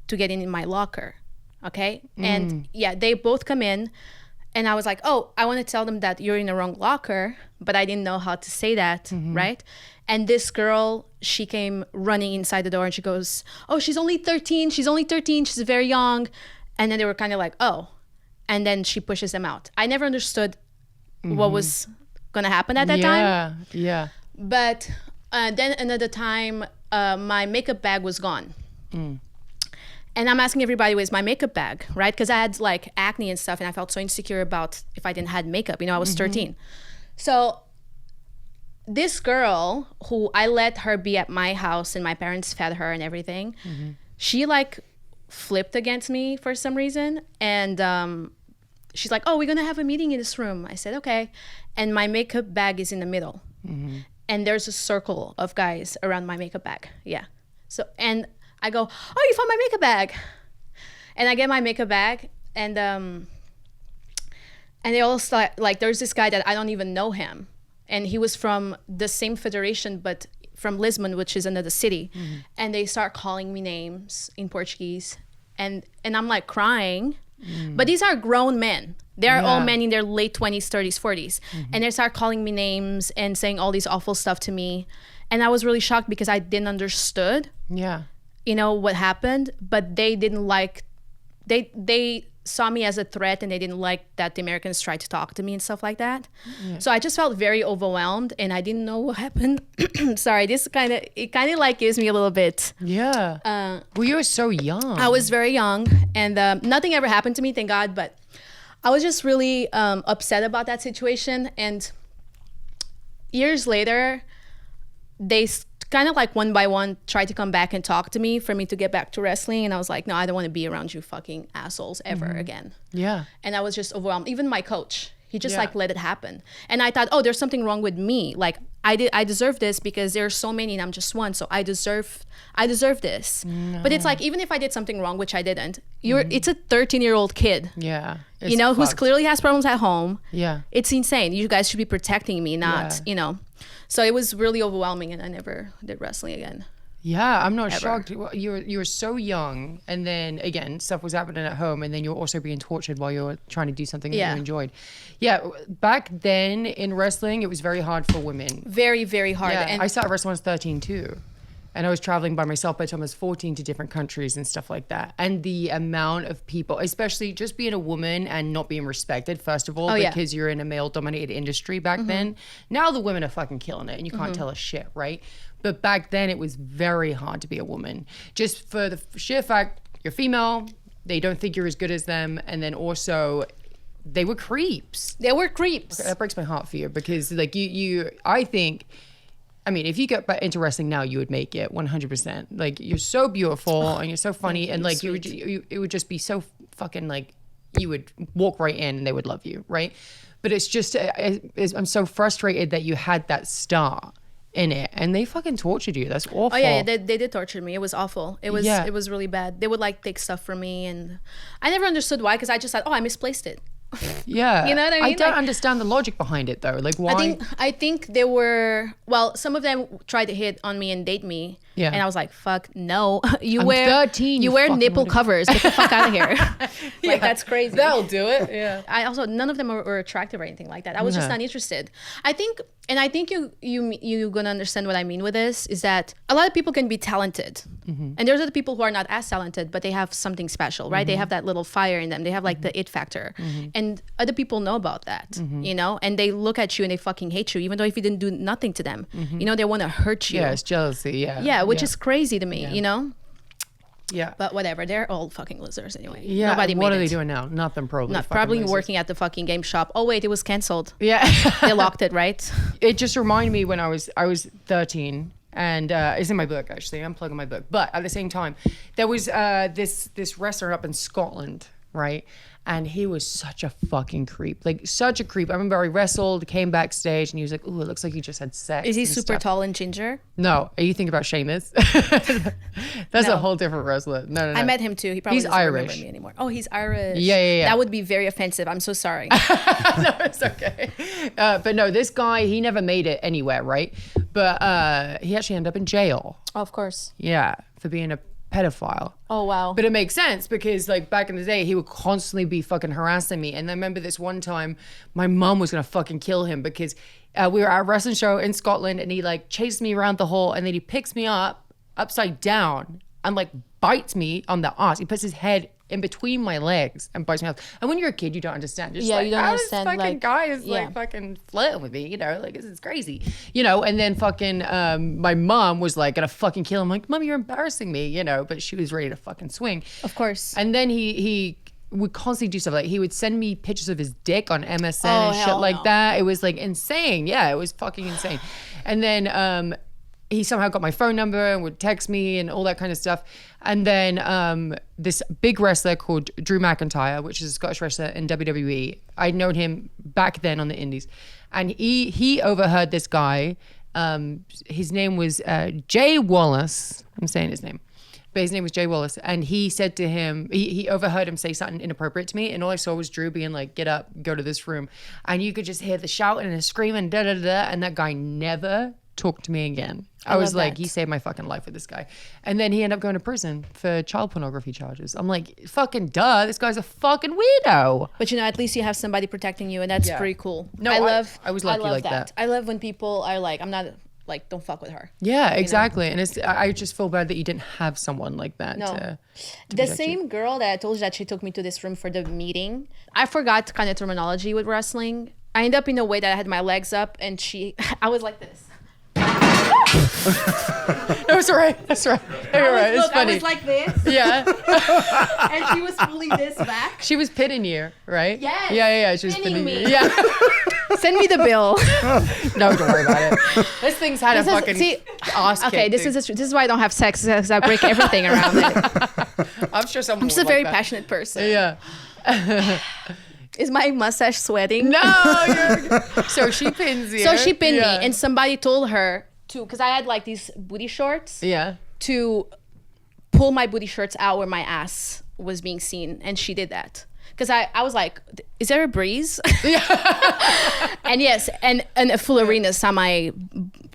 to get in my locker. Okay. And yeah, they both come in, and I was like, oh, I want to tell them that you're in the wrong locker, but I didn't know how to say that. Right. And this girl, she came running inside the door, and she goes, oh, she's only 13. She's very young. And then they were kind of like, oh, and then she pushes them out. I never understood what was going to happen at that time. Yeah. But then another time, my makeup bag was gone. And I'm asking everybody, where's my makeup bag, right? Because I had like acne and stuff, and I felt so insecure about if I didn't have makeup. I was 13. So this girl, who I let her be at my house, and my parents fed her and everything, she like flipped against me for some reason. And she's like, oh, we're going to have a meeting in this room. I said, okay. And my makeup bag is in the middle. And there's a circle of guys around my makeup bag. Yeah. So, and I go, oh, you found my makeup bag. And I get my makeup bag, and they all start, like, there's this guy that I don't even know him. And he was from the same federation, but from Lisbon, which is another city. And they start calling me names in Portuguese. And I'm like crying. But these are grown men. They're all men in their late 20s, 30s, 40s. And they start calling me names and saying all these awful stuff to me. And I was really shocked because I didn't understood. Yeah. What happened, but they didn't like, they saw me as a threat, and they didn't like that the Americans tried to talk to me and stuff like that. So I just felt very overwhelmed, and I didn't know what happened. Sorry, it kind of like gives me a little bit. Yeah. Well, you were so young. I was very young, and nothing ever happened to me, thank God, but I was just really upset about that situation. And years later, they kind of like one by one tried to come back and talk to me for me to get back to wrestling. And I was like, no, I don't want to be around you fucking assholes ever again. Yeah. And I was just overwhelmed. Even my coach, he just like let it happen. And I thought, oh, there's something wrong with me. Like I deserve this because there are so many and I'm just one. So I deserve this. No. But it's like, even if I did something wrong, which I didn't, it's a 13-year-old kid. Yeah. You know, who's clearly has problems at home. Yeah. It's insane. You guys should be protecting me, not, you know. So it was really overwhelming and I never did wrestling again. Yeah, I'm not shocked. You were so young, and then again, stuff was happening at home, and then you're also being tortured while you're trying to do something that you enjoyed. Yeah, back then in wrestling, it was very hard for women. Very, very hard. Yeah, and I started wrestling when I was 13 too. And I was traveling by myself by the time I was 14 to different countries and stuff like that. And the amount of people, especially just being a woman and not being respected, first of all, because you're in a male-dominated industry back then. Now the women are fucking killing it and you can't tell us shit, right? But back then it was very hard to be a woman. Just for the sheer fact you're female, they don't think you're as good as them. And then also they were creeps. They were creeps. That breaks my heart for you because like I think... I mean, if you get into wrestling now, you would make it 100%. Like, you're so beautiful and you're so funny, and like it would just be so fucking like you would walk right in and they would love you, right? But it's just I'm so frustrated that you had that star in it and they fucking tortured you. That's awful. Oh yeah, they did torture me. It was awful. It was really bad. They would like take stuff from me, and I never understood why, because I just thought, oh, I misplaced it. Yeah. You know what I mean? I don't understand the logic behind it though. Like, why? I think they were, well, some of them tried to hit on me and date me. Yeah. And I was like, fuck no. I'm 13. You wear nipple covers. Get the fuck out of here. Like, that's crazy. That'll do it. Yeah. I also, none of them were attractive or anything like that. I was just not interested. I think you gonna understand what I mean with this is that a lot of people can be talented. And there's other people who are not as talented, but they have something special, right? They have that little fire in them. They have like the it factor. And other people know about that, you know, and they look at you and they fucking hate you, even though if you didn't do nothing to them, you know, they want to hurt you. Yeah, it's jealousy. Yeah. Yeah, which is crazy to me, you know? Yeah. But whatever, they're all fucking losers anyway. Yeah. What are they doing now? Nothing, probably. Probably working at the fucking game shop. Oh wait, it was canceled. Yeah. They locked it, right? It just reminded me when I was 13. And it's in my book, actually. I'm plugging my book. But at the same time, there was this wrestler up in Scotland, right? And he was such a fucking creep. Like, such a creep. I remember I wrestled, came backstage, and he was like, ooh, it looks like he just had sex. Is he super tall and ginger? No. Are you thinking about Sheamus? That's a whole different wrestler. No. I met him too. He probably he's doesn't Irish. remember me anymore. Oh, he's Irish. Yeah. That would be very offensive. I'm so sorry. No, it's okay. But no, this guy, he never made it anywhere, right? But he actually ended up in jail. Oh, of course. Yeah, for being a pedophile. Oh, wow. But it makes sense because like back in the day, he would constantly be fucking harassing me. And I remember this one time my mom was going to fucking kill him because we were at a wrestling show in Scotland and he like chased me around the hall and then he picks me up upside down and like bites me on the ass. He puts his head in between my legs and bites me off. And when you're a kid, you don't understand. You're just like, you don't understand. This fucking guy is like fucking flirting with me, you know, like this is crazy, you know. And then fucking my mom was like gonna fucking kill him. I'm like, Mom, you're embarrassing me, you know. But she was ready to fucking swing. Of course. And then he would constantly do stuff like he would send me pictures of his dick on MSN and shit like that. It was like insane. Yeah, it was fucking insane. And then he somehow got my phone number and would text me and all that kind of stuff. And then this big wrestler called Drew McIntyre, which is a Scottish wrestler in WWE. I'd known him back then on the indies. And he overheard this guy. His name was Jay Wallace. I'm saying his name. But his name was Jay Wallace. And he said to him, he overheard him say something inappropriate to me. And all I saw was Drew being like, get up, go to this room. And you could just hear the shouting and the screaming, da-da-da-da. And that guy never talked to me again. I was like, he saved my fucking life with this guy. And then he ended up going to prison for child pornography charges. I'm like, fucking duh, this guy's a fucking weirdo. But you know, at least you have somebody protecting you, and that's pretty cool. No, I was lucky like that. I love when people are like, I'm not like, don't fuck with her. Yeah, exactly. You know? And I just feel bad that you didn't have someone like that. No. The same girl that I told you that she took me to this room for the meeting, I forgot kind of terminology with wrestling. I ended up in a way that I had my legs up and I was like this. That's right. That's right. You're right. It's funny. I was like this, Yeah. and she was pulling this back. She was pitting you, right? Yes. Yeah. She was Pinning pitting me. you. Yeah. Send me the bill. No, don't worry about it. This thing's had a fucking ass Okay, kick, this is why I don't have sex, because I break everything around it. I'm sure someone I'm just a would very like that. passionate person. Yeah. Is my mustache sweating? No. So she pins you. So she pinned Yeah. me, and somebody told her to, because I had like these booty shorts, Yeah. to pull my booty shorts out where my ass was being seen, and she did that. Because I was like, is there a breeze? And yes, and a full arena saw my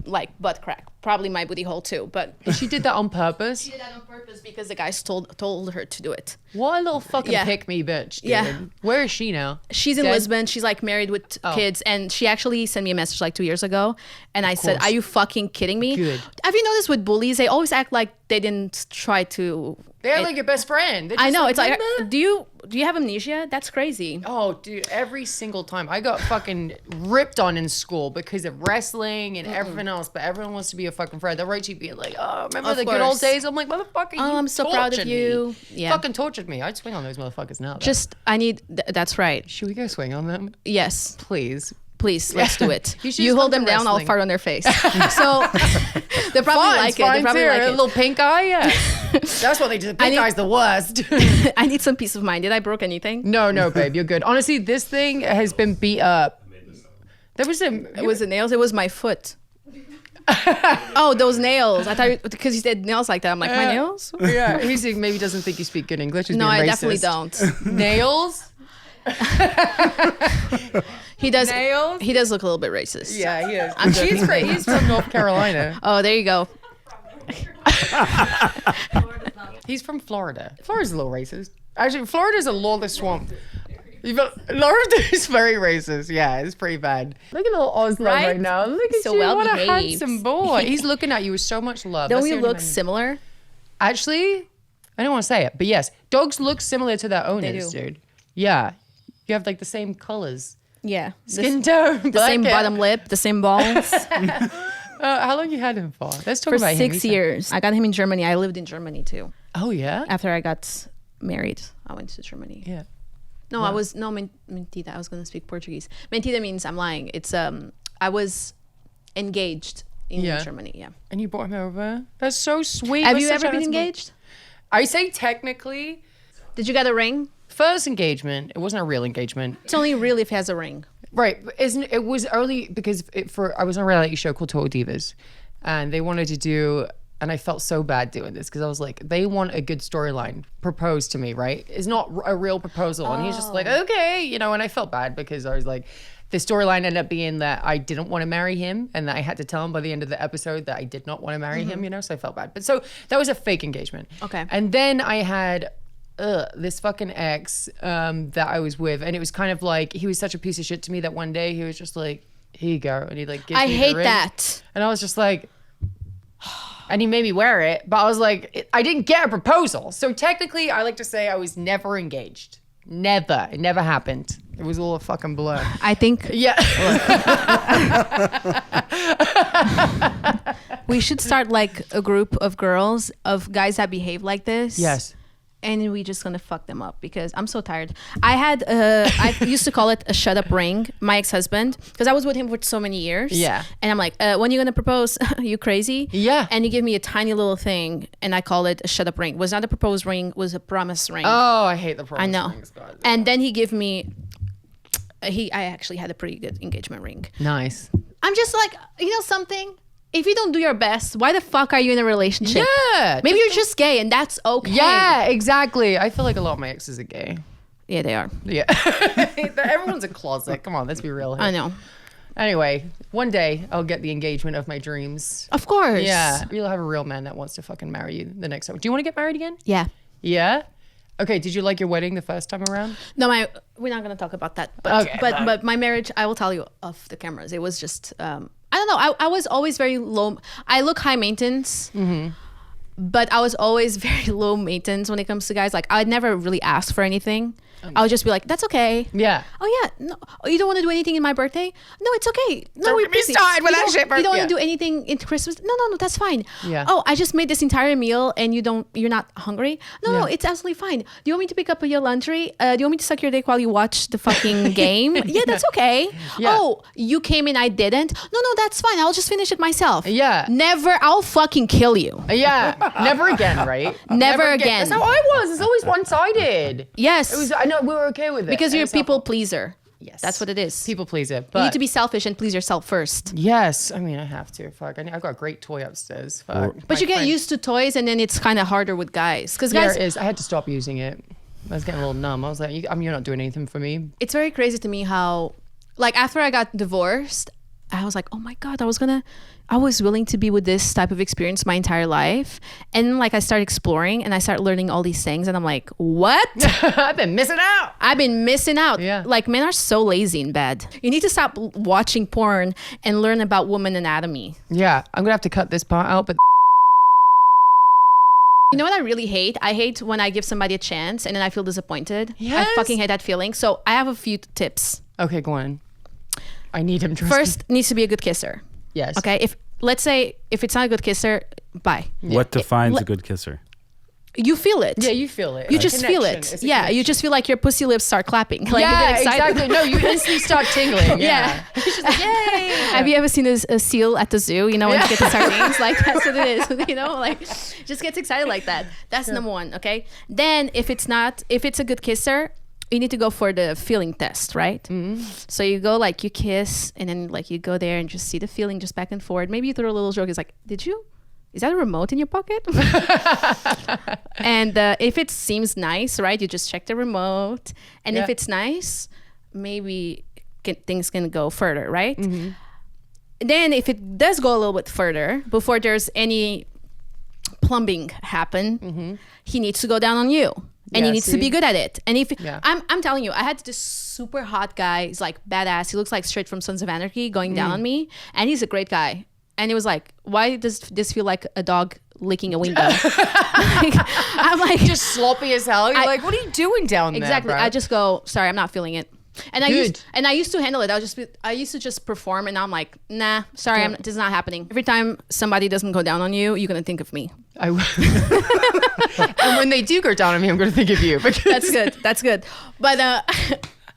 like butt crack, probably my booty hole too. But She did that on purpose. she did that on purpose because the guys told her to do it. What a little fucking Yeah. pick me bitch, dude. Yeah. Where is she now? She's in Dead? Lisbon. She's like married with kids, and she actually sent me a message like 2 years ago, and I said, "Are you fucking kidding me?" Good. Have you noticed with bullies, they always act like they didn't try to. They're like your best friend. They're I just know. It's like, "Remember?" do you have amnesia? That's crazy. Oh, dude, every single time. I got fucking ripped on in school because of wrestling and everything else, but everyone wants to be a fucking friend. They'll write to you being like, oh, remember Of the good old course. days? I'm like, motherfucker, you I'm so proud of tortured you. Me. Yeah. Fucking tortured me. I'd swing on those motherfuckers now. though. Just, I need, that's right. Should we go swing on them? Yes. Please. Please, let's do it. You should You just hold come them to down, I'll wrestling. fart on their face. So they probably like it. They probably too. like A it. little pink eye, yeah. That's what they do. The pink need- eye's the worst. I need some peace of mind. Did I broke anything? No, babe, you're good. Honestly, this thing has been beat up. There was It was the nails. It was my foot. Oh, those nails. I thought, because you said nails like that. I'm like, my nails? Yeah, he maybe doesn't think you speak good English. He's No, being I racist. definitely don't. Nails? He does. Nails? He does look a little bit racist. Yeah, he is. He's from North Carolina. Oh, there you go. He's from Florida. Florida's a little racist. Actually, Florida's a lawless swamp. Florida is very racist. Yeah, it's pretty bad. Look at little Oslo right now. Look at So you. well What a behaved. handsome boy. He's looking at you with so much love. Don't That's we the only look man- similar? Actually, I don't want to say it, but yes, dogs look similar to their owners, do. dude. Yeah, you have like the same colors, Yeah. skin tone, The same bottom lip, the same balls. How long you had him for? Let's talk For about him. 6 He said- years. I got him in Germany. I lived in Germany too. Oh yeah. After I got married, I went to Germany. Yeah. No, I was mentira. I was gonna speak Portuguese. Mentira means I'm lying. It's I was engaged in Yeah. Germany. Yeah. And you brought him over. That's so sweet. Have That's you such ever a been handsome- engaged? I say technically, Did you get a ring? first engagement. It wasn't a real engagement. It's only real if it has a ring. Right. But isn't it was early because I was on a reality show called Total Divas, and they wanted to do, and I felt so bad doing this because I was like, they want a good storyline. Propose to me, right? It's not a real proposal, and he's just like, okay, you know. And I felt bad because I was like, the storyline ended up being that I didn't want to marry him, and that I had to tell him by the end of the episode that I did not want to marry him, you know. So I felt bad. But so that was a fake engagement. Okay. And then I had this fucking ex that I was with, and it was kind of like he was such a piece of shit to me that one day he was just like, here you go, and he like gives I me the hate ring. that. And I was just like, and he made me wear it, but I was like, I didn't get a proposal, so technically I like to say I was never engaged. Never. It never happened. It was all a fucking blur. I think Yeah. we should start like a group of girls, of guys that behave like this. Yes. And we just gonna fuck them up because I'm so tired. I used to call it a shut up ring, my ex-husband, because I was with him for so many years. Yeah. And I'm like, when you gonna propose? You crazy? Yeah. And you give me a tiny little thing and I call it a shut up ring. Was not a proposed ring, was a promise ring. Oh, I hate the promise I know. rings, God. And then he gave me I actually had a pretty good engagement ring. Nice. I'm just like, you know something? If you don't do your best, why the fuck are you in a relationship? Yeah. Maybe you're just gay and that's okay. Yeah, exactly. I feel like a lot of my exes are gay. Yeah, they are. Yeah. Everyone's a closet. Come on, let's be real here. I know. Anyway, one day I'll get the engagement of my dreams. Of course. Yeah. You'll have a real man that wants to fucking marry you the next time. Do you want to get married again? Yeah. Yeah? Okay, did you like your wedding the first time around? No, we're not gonna talk about that. But Okay, but my marriage, I will tell you off the cameras. It was just I don't know. I was always very low. I look high maintenance, but I was always very low maintenance when it comes to guys. Like I'd never really ask for anything. I'll just be like, that's okay. Yeah. Oh yeah, no, oh, you don't want to do anything in my birthday? No, it's okay. No, Don't we're get me busy. started with You that don't- shit, You don't yeah. want to do anything in Christmas? No, that's fine. Yeah. Oh, I just made this entire meal and you're not hungry? No, Yeah. it's absolutely fine. Do you want me to pick up your laundry? Do you want me to suck your dick while you watch the fucking game? Yeah, that's okay. Yeah. Oh, you came and I didn't? No, that's fine. I'll just finish it myself. Yeah. Never. I'll fucking kill you. Yeah. Never again, right? Never again. That's how I was. It's always one-sided. Yes. It was. I know we were okay with it because And you're a it's not- people pleaser. Yes. That's what it is. People pleaser. You But need to be selfish and please yourself first. yes, I mean I have to. Fuck, I've got a great toy upstars. Fuck. But My you get friend- used to toys, and then it's kind of harder with guys. Because There guys, it is. I had to stop using it. I was getting a little numb. I was like, you're not doing anything for me. it's very crazy to me how, like, after I got divorced, I was like, oh my God, I was willing to be with this type of experience my entire life. And like, I started exploring and I started learning all these things. And I'm like, what? I've been missing out. I've been missing out. Yeah. Like, men are so lazy in bed. You need to stop watching porn and learn about woman anatomy. Yeah, I'm gonna have to cut this part out, but You know what I really hate? I hate when I give somebody a chance and then I feel disappointed. Yes. I fucking hate that feeling. So I have a few tips. okay, go on. I need him. Trust me. First, needs to be a good kisser. Yes. Okay. Let's say if it's not a good kisser, bye. What defines a good kisser? You feel it. Yeah, you feel it. You It's just a feel connection. it. It's a Yeah, you connection. just feel like your pussy lips start clapping. Like you Yeah, get excited. exactly. No, you instantly start tingling. Yeah. It's just like, yay. Have you ever seen a seal at the zoo? You know, when you get the sardines, like that's what it is. You know, like just gets excited like that. That's number one. Okay. Then if it's a good kisser, you need to go for the feeling test, right? Mm-hmm. So you go like you kiss, and then like you go there and just see the feeling just back and forth. Maybe you throw a little joke. It's like, is that a remote in your pocket? And if it seems nice, right, you just check the remote. And if Yeah. it's nice, maybe things can go further, right? Mm-hmm. Then if it does go a little bit further, before there's any plumbing happen, he needs to go down on you. And Yeah, he needs to be see? good at it. And if Yeah. I'm telling you, I had this super hot guy. He's like badass. He looks like straight from Sons of Anarchy going down on me. And he's a great guy. And it was like, why does this feel like a dog licking a window? I'm like, just sloppy as hell. You're I- like, what are you doing down there? exactly. bro? I just go, sorry, I'm not feeling it. And Good. I used to handle it. I used to just perform, and now I'm like, nah, sorry, this is not happening. Every time somebody doesn't go down on you, you're gonna think of me. I will. And when they do go down on me, I'm going to think of you. Because That's good. That's good. But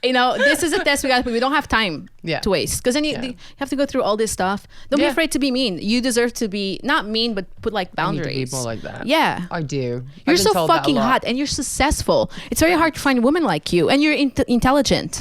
you know, this is a test we don't have time Yeah. to waste, because then you have to go through all this stuff. Don't be Yeah. afraid to be mean. You deserve to be not mean, but put like I need to boundaries. be more like that. Yeah. I do. You're I've been so told that a fucking lot. hot and you're successful. It's very hard to find women like you, and you're intelligent.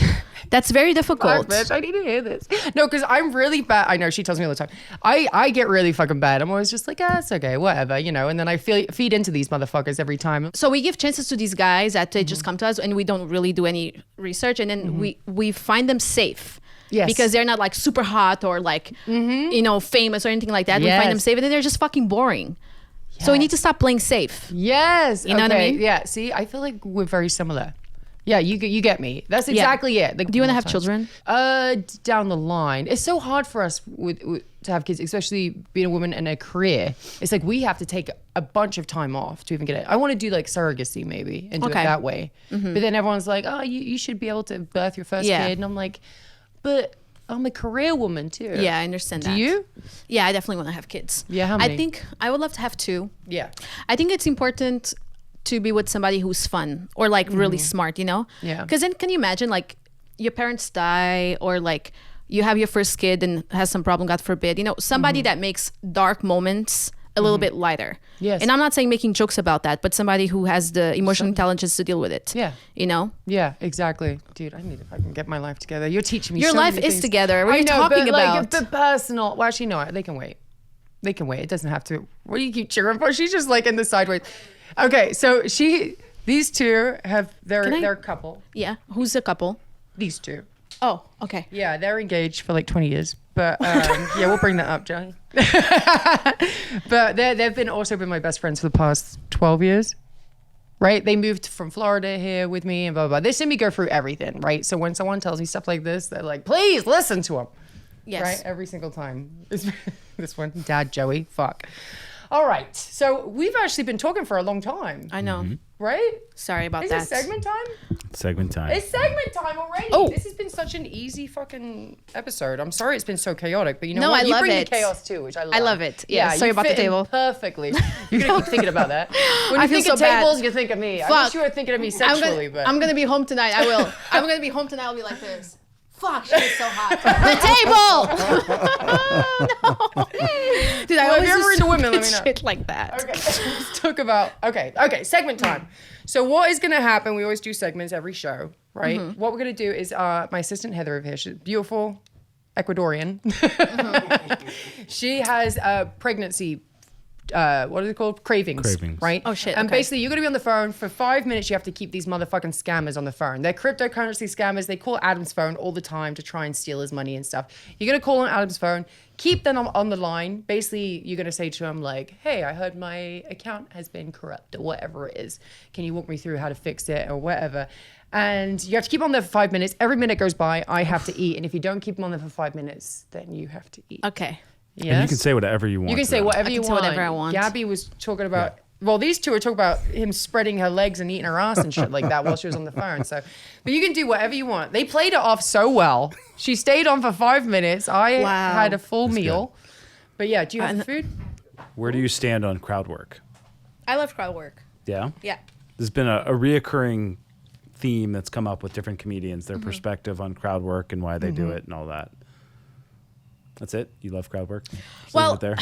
That's very difficult. Fuck, bitch, I need to hear this. No, because I'm really bad. I know she tells me all the time. I get really fucking bad. I'm always just like, it's okay, whatever, you know. And then I feed into these motherfuckers every time. So we give chances to these guys that they just come to us, and we don't really do any research, and then we find them safe. Yes. Because they're not like super hot or like you know, famous or anything like that. We find them Yes. safe, and then they're just fucking boring. So we need to stop playing safe. Yes. You know what I okay, mean? Yeah. See, I feel like we're very similar. Yeah, you get me. That's exactly it. Do you want to have children? Down the line, it's so hard for us to have kids, especially being a woman in a career. It's like we have to take a bunch of time off to even get it. I want to do like surrogacy maybe and do it Okay. that way. But then everyone's like, oh, you should be able to birth your first Yeah. kid, and I'm like, but I'm a career woman too. Yeah, I understand Do that. you? Yeah, I definitely want to have kids. Yeah, how many? I think I would love to have 2. Yeah. I think it's important to be with somebody who's fun or like really smart, you know? Yeah. Because then can you imagine like your parents die, or like you have your first kid and has some problem, God forbid, you know, somebody that makes dark moments a little bit lighter. Yes. And I'm not saying making jokes about that, but somebody who has the emotional intelligence to deal with it. Yeah. You know? Yeah, exactly. Dude, I need to fucking get my life together. You're teaching me Your so life many is things. together. What are I you know, talking but like about? the personal. Well, actually, no, they can wait. They can wait. It doesn't have to. What do you keep cheering for? She's just like in the sideways. Okay, so these two they're a couple. Yeah. Who's the couple? These two. Oh, okay. Yeah, they're engaged for like 20 years. But yeah, we'll bring that up, Johnny. But they've also been my best friends for the past 12 years. Right? They moved from Florida here with me and blah, blah, blah. They see me go through everything, right? So when someone tells me stuff like this, they're like, please listen to them. Yes. Right? Every single time. This one, Dad, Joey, fuck. All right. So we've actually been talking for a long time. I know. Right? Sorry about Is that. it segment time? Segment time. It's segment time already. Oh. This has been such an easy fucking episode. I'm sorry it's been so chaotic, but you know No, what? I You love bring it. the chaos too, which I love. I love it. Yeah, sorry you about the fit in table. perfectly. You're gonna keep thinking about that. When you I feel think so of bad. tables, you think of me. I Fuck. wish you were thinking of me sexually, but I'm gonna be home tonight. I will. I'm gonna be home tonight. I'll be like this. Fuck, she's so hot. The table. No. Dude, I Well, if always you're ever do into women, let me stupid know. shit like that. Okay, let's talk about okay, segment time. So what is gonna happen? We always do segments every show, right? Mm-hmm. What we're gonna do is my assistant Heather over here, she's beautiful Ecuadorian. She has a pregnancy. What are they called? Cravings. Right? Oh, shit, And okay. basically, you're gonna be on the phone for 5 minutes. You have to keep these motherfucking scammers on the phone. They're cryptocurrency scammers. They call Adam's phone all the time to try and steal his money and stuff. You're gonna call on Adam's phone. Keep them on the line. Basically, you're gonna say to him like, "Hey, I heard my account has been corrupt or whatever it is. Can you walk me through how to fix it or whatever?" And you have to keep on there for 5 minutes. Every minute goes by, I have to eat. And if you don't keep them on there for 5 minutes, then you have to eat. Okay. Yes? And you can say whatever you want. You can to say them. whatever I you can say want. whatever I want. Gabby was talking about. Well, these two are talking about him spreading her legs and eating her ass and shit like that while she was on the phone. So, but you can do whatever you want. They played it off so well. She stayed on for 5 minutes. I Wow. had a full meal. But yeah, do you have the food? Where do you stand on crowd work? I love crowd work. Yeah? Yeah. There's been a reoccurring theme that's come up with different comedians, their perspective on crowd work and why they do it and all that. That's it? You love crowd work? Just leave it there?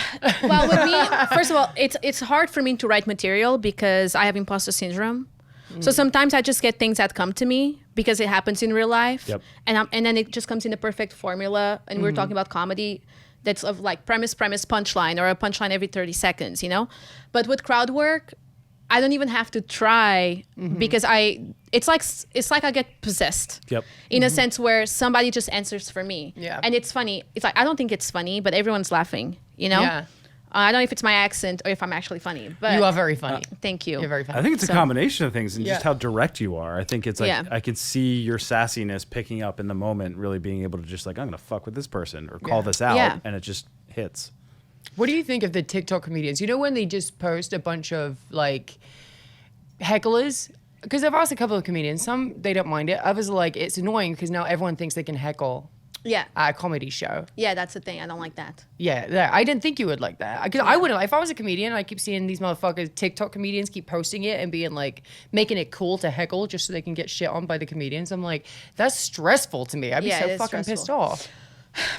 Well, with me, first of all, it's hard for me to write material because I have imposter syndrome. So sometimes I just get things that come to me because it happens in real life. Yep. And then it just comes in the perfect formula. And we're talking about comedy that's of like premise, punchline, or a punchline every 30 seconds, you know? But with crowd work, I don't even have to try because it's like I get possessed. Yep. In a sense where somebody just answers for me. Yeah. And it's funny. It's like I don't think it's funny, but everyone's laughing, you know? Yeah. I don't know if it's my accent or if I'm actually funny, but You are very funny. thank you. You're very funny. I think it's a combination of things and just Yeah. how direct you are. I think it's like Yeah. I could see your sassiness picking up in the moment, really being able to just like, I'm going to fuck with this person or call this out. Yeah. And it just hits. What do you think of the TikTok comedians? You know when they just post a bunch of like hecklers? Because I've asked a couple of comedians. Some, they don't mind it. Others are like, it's annoying because now everyone thinks they can heckle Yeah. at a comedy show. Yeah, that's the thing. I don't like that. Yeah, I didn't think you would like that. Because I wouldn't. If I was a comedian, I keep seeing these motherfuckers, TikTok comedians, keep posting it and being like, making it cool to heckle just so they can get shit on by the comedians. I'm like, that's stressful to me. I'd be Yeah, so it is fucking pissed stressful. off.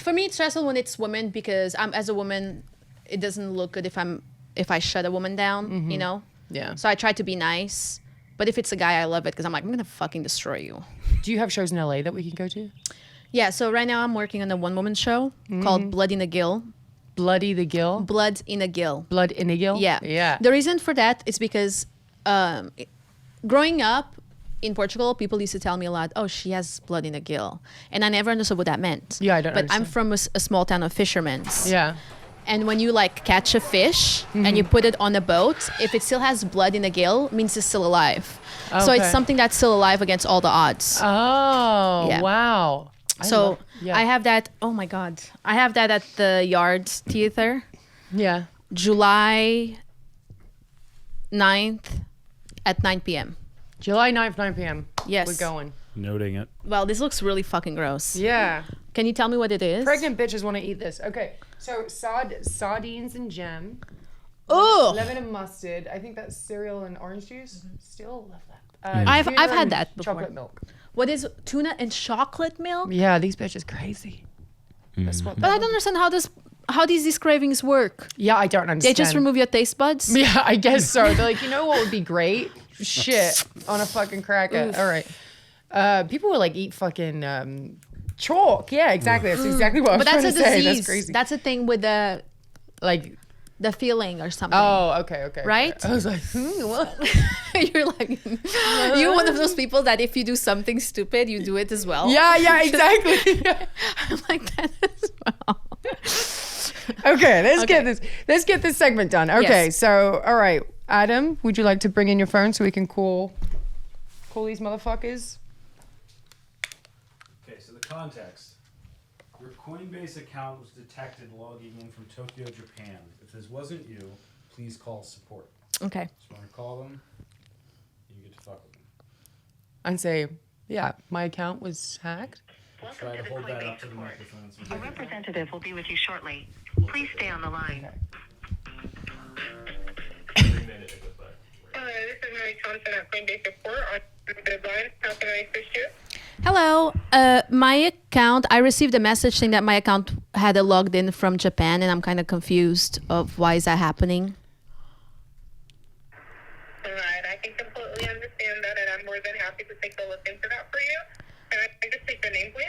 For me, it's stressful when it's women because as a woman, it doesn't look good if I shut a woman down, you know? Yeah. So I try to be nice. But if it's a guy, I love it because I'm like, I'm going to fucking destroy you. Do you have shows in LA that we can go to? Yeah, so right now I'm working on a one-woman show called Blood in a Gill. Bloody the Gill? Blood in a Gill. Blood in a Gill? Yeah. Yeah. The reason for that is because growing up in Portugal, people used to tell me a lot, oh, she has blood in a gill. And I never understood what that meant. Yeah, I don't But I'm understand. from a small town of fishermen. Yeah. And when you like catch a fish and you put it on a boat, if it still has blood in the gill, it means it's still alive. So it's Okay. something that's still alive against all the odds. Oh, Yeah. wow. So yeah. I have that. Oh my God. I have that at the Yard Theater, Yeah. July 9th at 9 p.m. July 9th, 9 p.m. Yes. We're going. Noting it. Well, this looks really fucking gross. Yeah. Can you tell me what it is? Pregnant bitches want to eat this. Okay. So sardines and jam. Oh, Lemon and mustard. I think that's cereal and orange juice. Still love that. I've tuna had and that before. Chocolate milk. what is tuna and chocolate milk? Yeah, these bitches crazy. That's what. But I don't understand how these cravings work. Yeah, I don't They understand. just remove your taste buds. Yeah, I guess so. They're like, you know what would be great? Shit on a fucking cracker. All right. People will like eat fucking chalk. Yeah, exactly. That's exactly what I was But that's trying a to say. disease. That's crazy. That's a thing with like, the feeling or something. oh, okay. Right? I was like, what? You're like, you're one of those people that if you do something stupid, you do it as well. Yeah, exactly. I'm like that as well. Okay, let's get this segment done. Okay, Yes. so all right, Adam, would you like to bring in your phone so we can call these motherfuckers? Okay, so the context. Your Coinbase account was detected logging in from Tokyo, Japan. If this wasn't you, please call support. Okay. Just want to call them. You get to fuck with them. And say, Yeah, my account was hacked. Welcome to the Coinbase support. A representative will be with you shortly. Please stay on the line. Hello, this is Mary Thompson at Coinbase Support on the line. How can I assist you? Hello. My account, I received a message saying that my account had a logged in from Japan, and I'm kind of confused of why is that happening. All right, I can completely understand that, and I'm more than happy to take a look into that for you. Can I just take your name, please?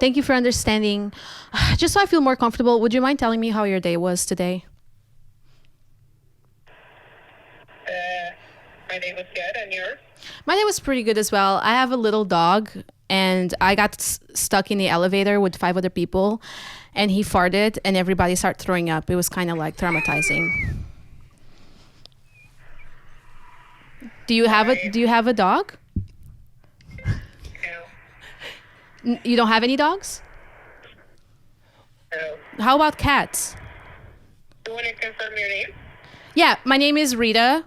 Thank you for understanding. Just so I feel more comfortable, would you mind telling me how your day was today? My day was good, and yours? My day was pretty good as well. I have a little dog, and I got stuck in the elevator with 5 other people, and he farted, and everybody started throwing up. It was kind of like traumatizing. Do you have a dog? No. You don't have any dogs? No. How about cats? You want to confirm your name? Yeah, my name is Rita.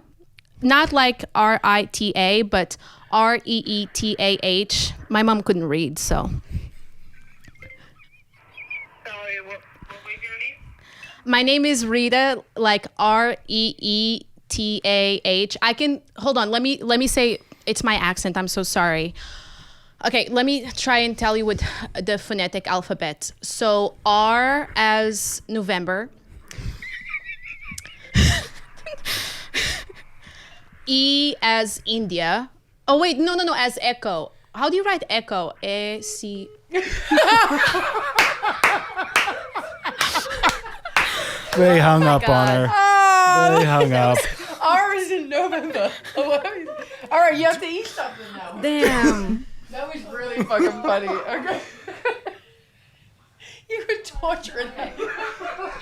Not like Rita, but Reetah. My mom couldn't read, so. Sorry, what was your name? My name is Rita, like Reetah. I can hold on. Let me say it's my accent. I'm so sorry. Okay, let me try and tell you with the phonetic alphabet. So R as November. E as India. Oh wait, no, as Echo. How do you write Echo? E-C. They hung up on her. They hung up. R is in November. All right, you have to eat something now. Damn. That was really fucking funny. Okay. You were torturing me.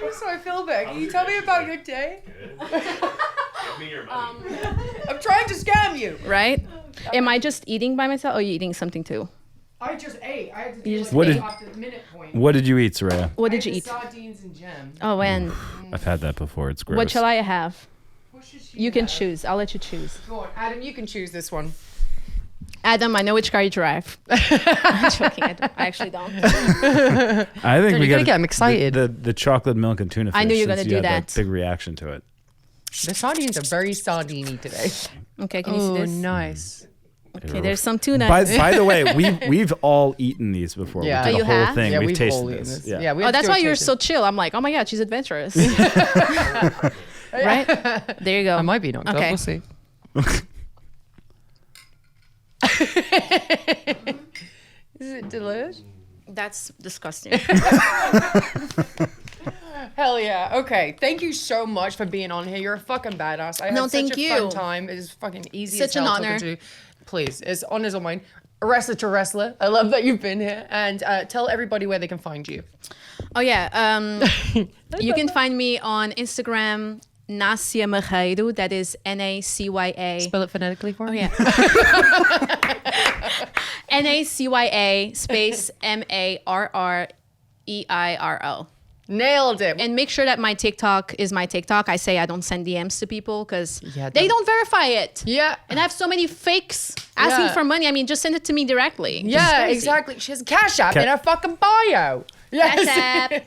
Just so I feel bad. Can you tell me about your day? Give me your money. I'm trying to scam you. Right? Am I just eating by myself or are you eating something too? I just ate. I had to do just What like did- off the minute point. What did you eat, Saraya? What I did you had eat? the sardines and jam. Oh, and I've had that before. It's gross. what shall I have? What should she You can have? choose. I'll let you choose. Go on, Adam. You can choose this one. Adam, I know which car you drive. I'm joking. I actually don't. I think Dude, we you gotta got get 'em excited. The chocolate milk and tuna fish. I knew you were since gonna do had that. Big reaction to it. The sardines are very sardine-y today. Okay, can you see Oh, this? nice. Okay, there's some tuna. By the way, we've all eaten these before. Yeah. We did Oh, the you whole have? thing. Yeah, we've we've tasted all eaten this. this. Yeah. we Oh, have to that's do why a you're tasting. so chill. I'm like, oh my God, she's adventurous. Right? There you go. I might be knocked up. Okay. We'll see. Is it delicious? That's disgusting. Hell yeah. Okay. Thank you so much for being on here. You're a fucking badass. I had No, such thank a you. fun time. It is fucking easy Such as an hell honor. talking to you. Please, it's honors on mine. A wrestler to wrestler. I love that you've been here. And tell everybody where they can find you. Oh yeah. You can find me on Instagram, Nacya Marreiro. That is Nacya. Spell it phonetically for me. Yeah. Nacya space Marreiro. Nailed it. And make sure that my TikTok is my TikTok. I say I don't send DMs to people because Yeah, they don't verify it. Yeah. And I have so many fakes asking Yeah. for money. I mean, just send it to me directly. This is Yeah, crazy. exactly. She has a Cash App in her fucking bio. Yes. Cash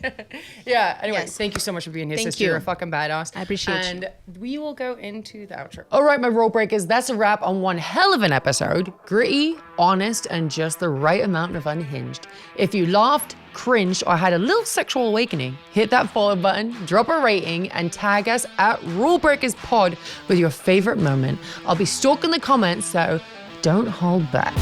Yeah. Anyway, Yes. thank you so much for being here, Thank sister. you. You're a fucking badass. I appreciate you. And we will go into the outro. All right, my rule breakers. That's a wrap on one hell of an episode. Gritty, honest, and just the right amount of unhinged. If you laughed, cringed, or had a little sexual awakening, hit that follow button, drop a rating, and tag us at Rulebreakers Pod with your favorite moment. I'll be stalking the comments, so don't hold back.